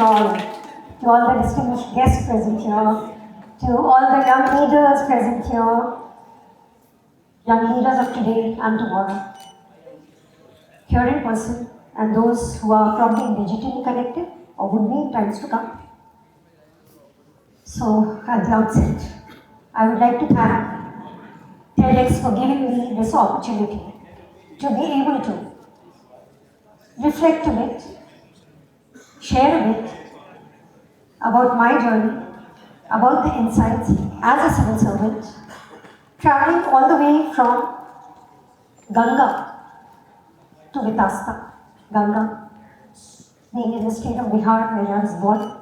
all, to all the distinguished guests present here, to all the young leaders present here, young leaders of today and tomorrow, here in person, and those who are probably digitally connected or would be in times to come. So, at the outset, I would like to thank TEDx for giving me this opportunity to be able to reflect a bit, share a bit about my journey, about the insights as a civil servant, traveling all the way from Ganga to Vitasta. Ganga being in the state of Bihar where I was born.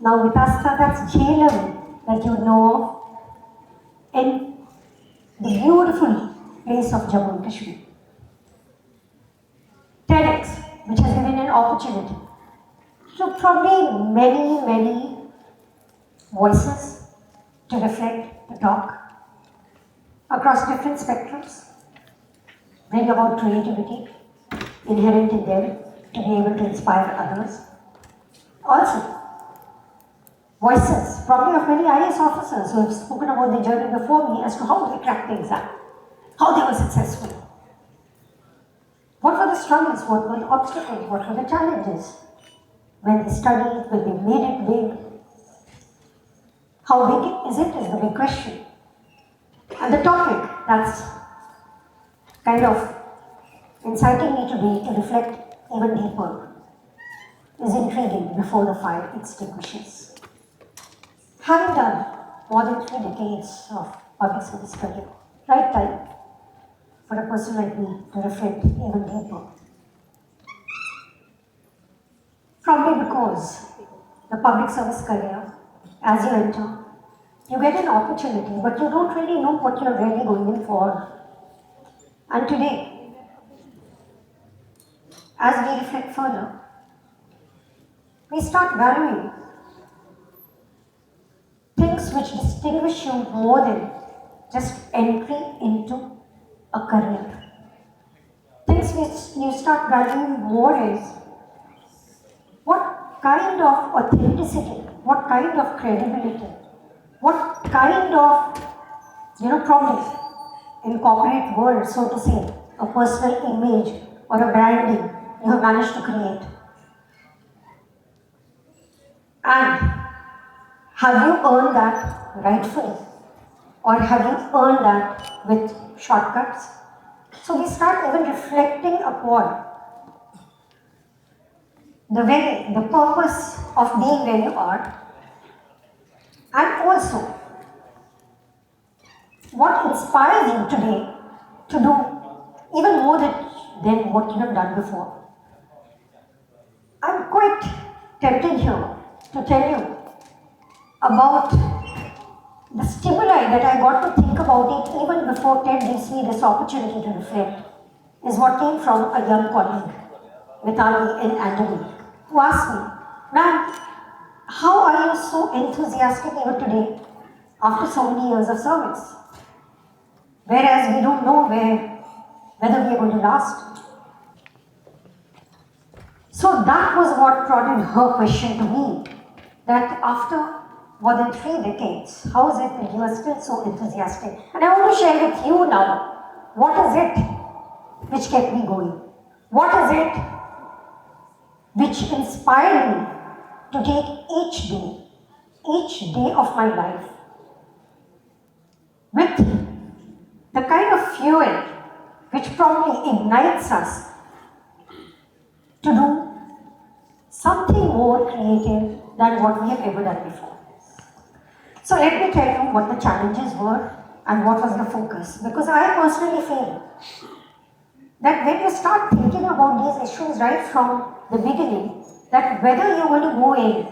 Now Vitasta, that's Jhelum that you know of, in the beautiful place of Jammu and Kashmir. TEDx, which has given an opportunity to probably many voices to reflect, to talk across different spectrums, bring about creativity inherent in them to be able to inspire others. Also, voices, probably of many IAS officers who have spoken about their journey before me as to how they cracked the exam, how they were successful. What were the struggles, what were the obstacles, what were the challenges? When they studied, when they made it big. How big is it is the big question. And the topic that's kind of inciting me to reflect even deeper is intriguing before the fire extinguishes. Having done more than 3 decades of public service career, right time for a person like me to reflect even deeper. Probably because the public service career, as you enter, you get an opportunity, but you don't really know what you're really going in for. And today, as we reflect further, we start valuing things which distinguish you more than just entry into a career. Things which you start valuing more is what kind of authenticity, what kind of credibility, what kind of, probably in corporate world, so to say, a personal image or a branding you have managed to create. And have you earned that rightfully? Or have you earned that with shortcuts? So we start even reflecting upon the purpose of being where you are, and also what inspires you today to do even more than what you have done before. I'm quite tempted here to tell you about the stimuli that I got to think about it even before TED gives me this opportunity to reflect, is what came from a young colleague, Mitali in Andover, who asked me, "Ma'am, how are you so enthusiastic even today after so many years of service? Whereas we don't know whether we are going to last." So that was what prodded her question to me, that after more than 3 decades, how is it that you are still so enthusiastic? And I want to share with you now, what is it which kept me going? What is it which inspired me to take each day of my life with the kind of fuel which probably ignites us to do something more creative than what we have ever done before. So let me tell you what the challenges were and what was the focus. Because I personally feel that when you start thinking about these issues right from the beginning, that whether you're going to go in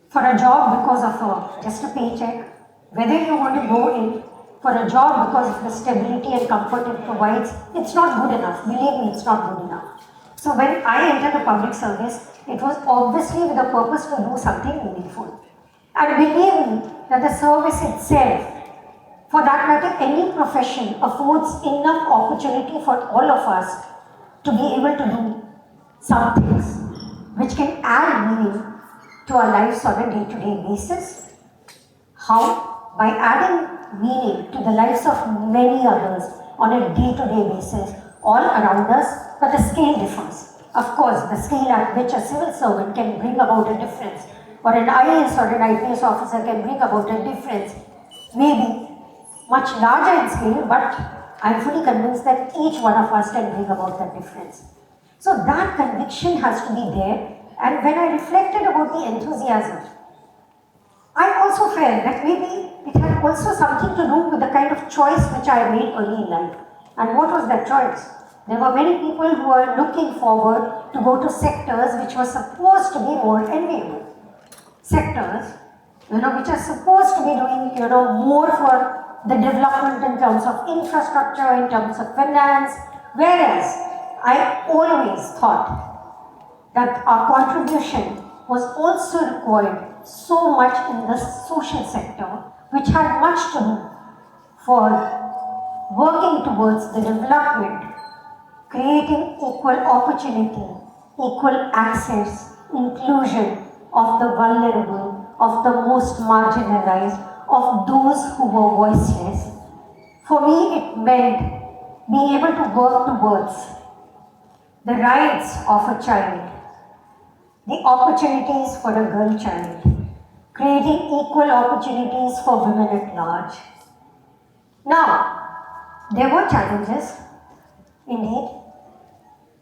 for a job because of just a paycheck, whether you're going to go in for a job because of the stability and comfort it provides, it's not good enough. Believe me, it's not good enough. So when I entered the public service, it was obviously with a purpose to do something meaningful. And believe me, that the service itself, for that matter, any profession, affords enough opportunity for all of us to be able to do some things. which can add meaning to our lives on a day-to-day basis. How? By adding meaning to the lives of many others on a day-to-day basis all around us, but the scale differs. Of course, the scale at which a civil servant can bring about a difference, or an IAS or an IPS officer can bring about a difference, may be much larger in scale, but I'm fully convinced that each one of us can bring about that difference. So that conviction has to be there, and when I reflected about the enthusiasm, I also felt that maybe it had also something to do with the kind of choice which I made early in life. And what was that choice? There were many people who were looking forward to go to sectors which were supposed to be more enviable. Sectors, which are supposed to be doing, more for the development in terms of infrastructure, in terms of finance, whereas I always thought that our contribution was also required so much in the social sector, which had much to do for working towards the development, creating equal opportunity, equal access, inclusion of the vulnerable, of the most marginalized, of those who were voiceless. For me, it meant being able to work towards the rights of a child, the opportunities for a girl child, creating equal opportunities for women at large. Now, there were challenges, indeed.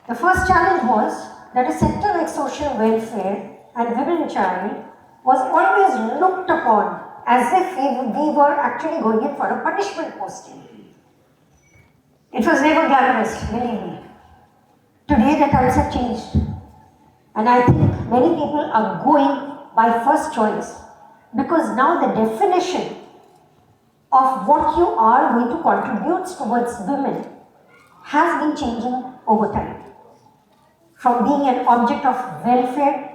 The first challenge was that a sector like social welfare and women and child was always looked upon as if we were actually going in for a punishment posting. It was never glamorous, believe me. Today the times have changed. And I think many people are going by first choice because now the definition of what you are going to contribute towards women has been changing over time. From being an object of welfare,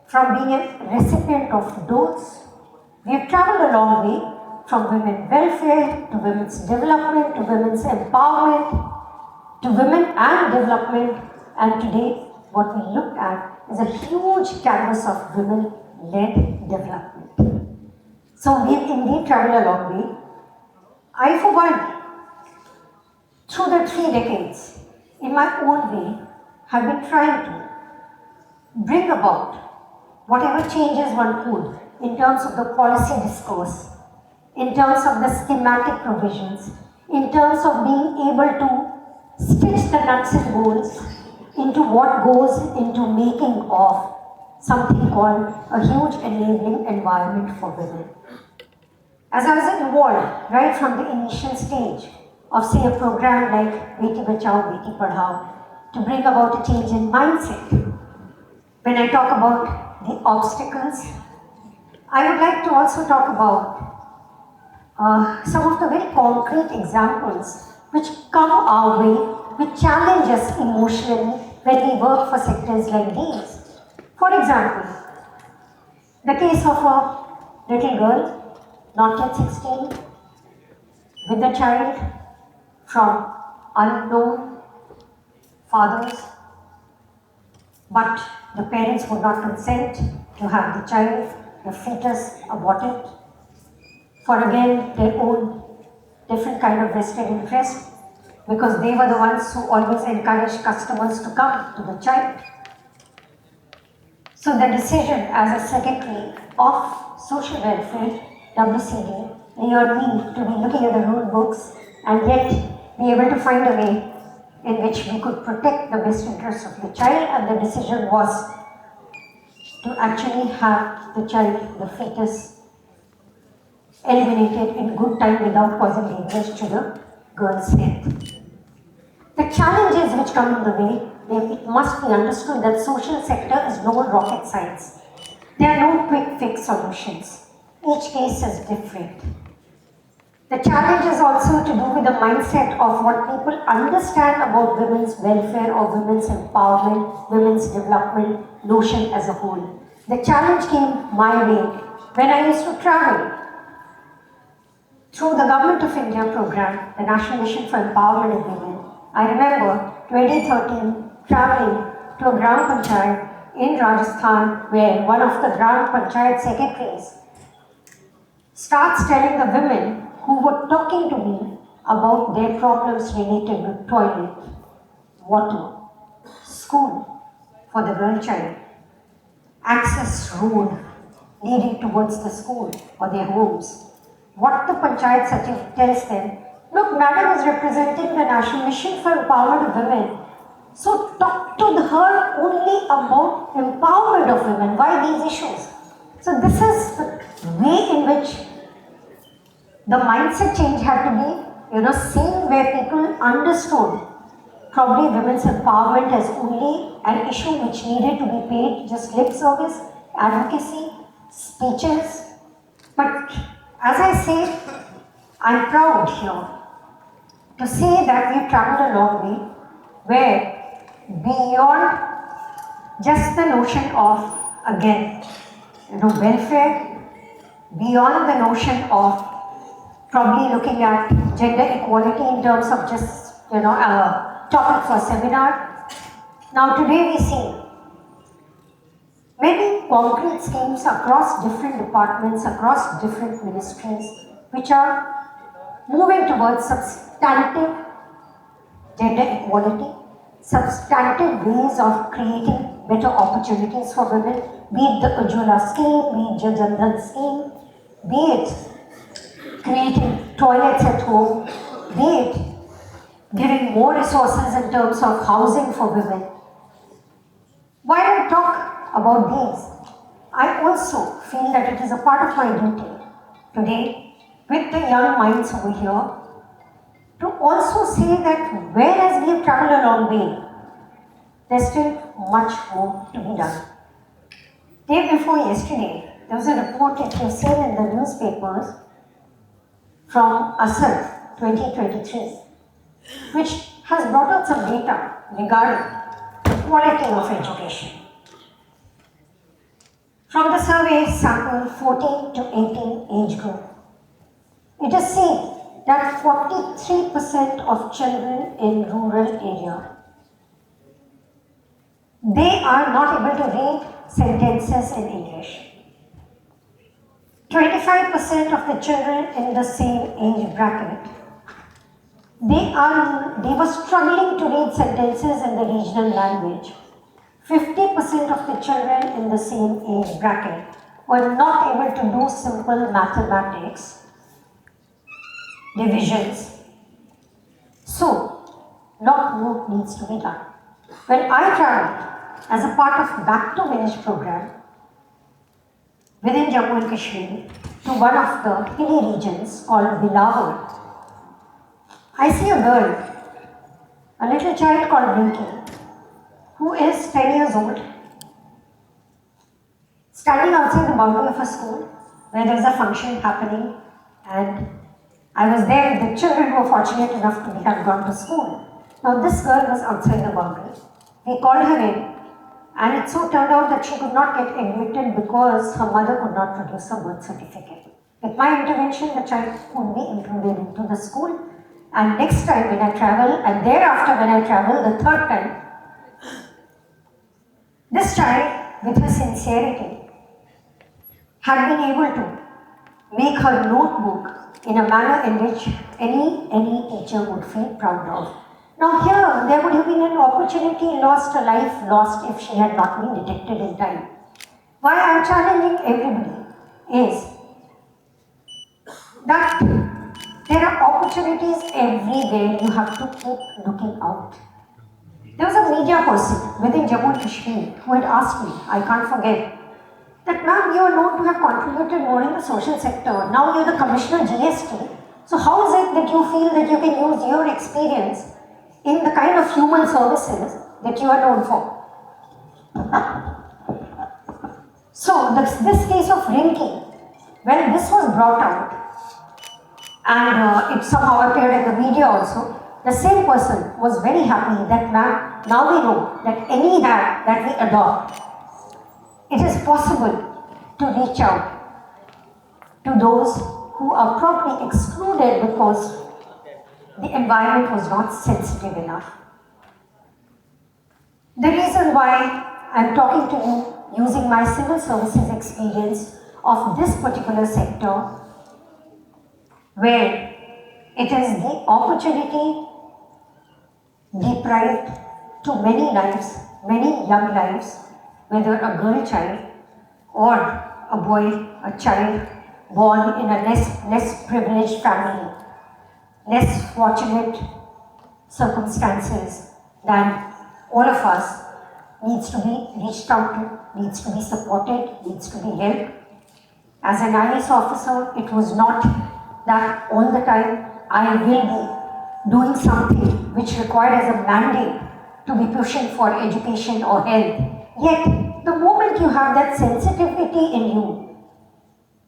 from being a recipient of doles, we have traveled a long way from women welfare to women's development to women's empowerment to women and development, and today what we look at is a huge canvas of women-led development. So we've indeed traveled a long way. I, for one, through the 3 decades, in my own way, have been trying to bring about whatever changes one could in terms of the policy discourse, in terms of the schematic provisions, in terms of being able to stitch the nuts and bolts into what goes into making of something called a huge enabling environment for women. As I was involved right from the initial stage of, say, a program like Beti Bachao, Beti Padhao, to bring about a change in mindset. When I talk about the obstacles, I would like to also talk about some of the very concrete examples which come our way, which challenge us emotionally when we work for sectors like these. For example, the case of a little girl, not yet 16, with a child from unknown fathers, but the parents would not consent to have the child, the fetus, aborted, for again their own different kind of vested interest, because they were the ones who always encouraged customers to come to the child. So the decision as a secretary of social welfare, WCD, neared me to be looking at the rule books and yet be able to find a way in which we could protect the best interests of the child, and the decision was to actually have the child, the fetus, eliminated in good time without causing damage to the girl's health. The challenges which come in the way, it must be understood that social sector is no rocket science. There are no quick fix solutions. Each case is different. The challenge is also to do with the mindset of what people understand about women's welfare or women's empowerment, women's development notion as a whole. The challenge came my way when I used to travel through the Government of India program, the National Mission for Empowerment of Women. I remember 2013 traveling to a Gram Panchayat in Rajasthan where one of the Gram Panchayat secretaries starts telling the women who were talking to me about their problems related with toilet, water, school for the girl child, access road leading towards the school or their homes. What the Panchayat Sachiv tells them, look, madam is representing the National Mission for Empowerment of Women. So talk to her only about empowerment of women. Why these issues? So this is the way in which the mindset change had to be, seen where people understood probably women's empowerment as only an issue which needed to be paid just lip service, advocacy, speeches. But as I say, I'm proud here to say that we've traveled a long way where beyond just the notion of, again, welfare, beyond the notion of probably looking at gender equality in terms of just, a topic for seminar. Now today we see many concrete schemes across different departments, across different ministries, which are moving towards substantive gender equality, substantive ways of creating better opportunities for women, be it the Ujjwala scheme, be it the Jan Dhan scheme, be it creating toilets at home, be it giving more resources in terms of housing for women. While I talk about these, I also feel that it is a part of my duty today with the young minds over here to also say that whereas we have traveled a long way, there's still much more to be done. Day before yesterday, there was a report that you've seen in the newspapers from ASAD 2023, which has brought out some data regarding the quality of education. From the survey sample 14 to 18 age group, it is seen that 43% of children in rural area, they are not able to read sentences in English. 25% of the children in the same age bracket, they were struggling to read sentences in the regional language. 50% of the children in the same age bracket were not able to do simple mathematics, divisions. So, lot more needs to be done. When I traveled as a part of Back to Village program within Jammu and Kashmir to one of the hilly regions called Bilawal, I see a girl, a little child called Rinki, who is 10 years old, standing outside the boundary of a school where there is a function happening, and I was there with the children who were fortunate enough to have gone to school. Now this girl was outside the boundary. We called her in, and it so turned out that she could not get admitted because her mother could not produce a birth certificate. With my intervention, the child could be included into the school, and next time when I travel, and thereafter when I travel the third time, this child, with her sincerity, had been able to make her notebook in a manner in which any teacher would feel proud of. Now here, there would have been an opportunity lost, a life lost if she had not been detected in time. Why I am challenging everybody is that there are opportunities everywhere, you have to keep looking out. There was a media person within Jammu and Kashmir who had asked me, I can't forget, that ma'am, you are known to have contributed more in the social sector. Now you're the Commissioner GST. So how is it that you feel that you can use your experience in the kind of human services that you are known for? So this case of Rinki, when this was brought out, and it somehow appeared in the media also, the same person was very happy that ma'am, now we know that any hand that we adopt, it is possible to reach out to those who are probably excluded because the environment was not sensitive enough. The reason why I'm talking to you using my civil services experience of this particular sector, where it is the opportunity deprived to many lives, many young lives, whether a girl child or a boy, a child born in a less privileged family, less fortunate circumstances than all of us, needs to be reached out to, needs to be supported, needs to be helped. As an IAS officer, it was not that all the time I will be doing something which required as a mandate to be pushing for education or health. Yet, the moment you have that sensitivity in you,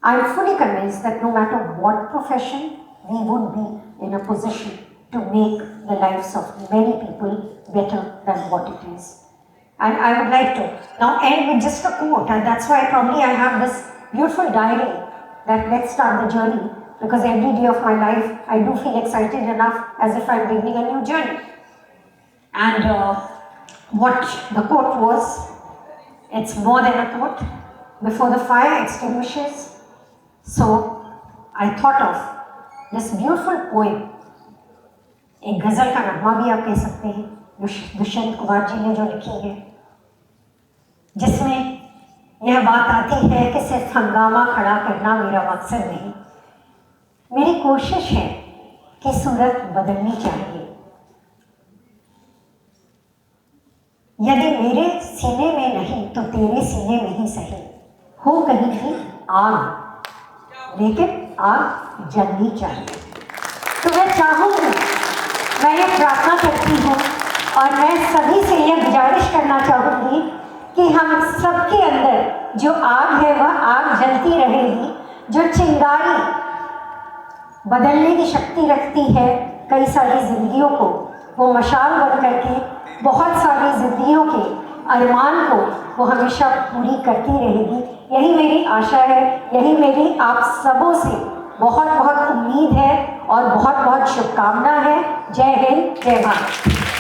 I am fully convinced that no matter what profession, we would be in a position to make the lives of many people better than what it is. And I would like to now end with just a quote, and that's why probably I have this beautiful diary that let's start the journey, because every day of my life I do feel excited enough as if I'm beginning a new journey. And what the quote was, it's more than a quote. Before the fire extinguishes, so I thought of this beautiful poem, एक गजल का नगमा भी आप कह सकते हैं, दुष्यंत कुमार जी ने जो लिखी है, जिसमें यह बात आती है कि सिर्फ हंगामा खड़ा करना मेरा मकसद नहीं, मेरी कोशिश है कि सूरत बदलनी चाहिए। यदि मेरे सीने में नहीं तो तेरे सीने में ही सही, हो कहीं भी आग, लेकिन आग जलनी चाहिए। तो मैं चाहूँगी, मैं ये प्रार्थना करती हूँ और मैं सभी से ये गुजारिश करना चाहूँगी कि हम सबके अंदर जो आग है वह आग जलती रहेगी, जो चिंगारी बदलने की शक्ति रखती है कई सारी जिंदगियों को, वो मशाल बन करके बहुत सारी जिंदगियों के अरमान को वो हमेशा पूरी करती रहेगी। यही मेरी आशा है, यही मेरी आप सबों से बहुत बहुत उम्मीद है और बहुत बहुत शुभकामना है। जय हिंद, जय भारत।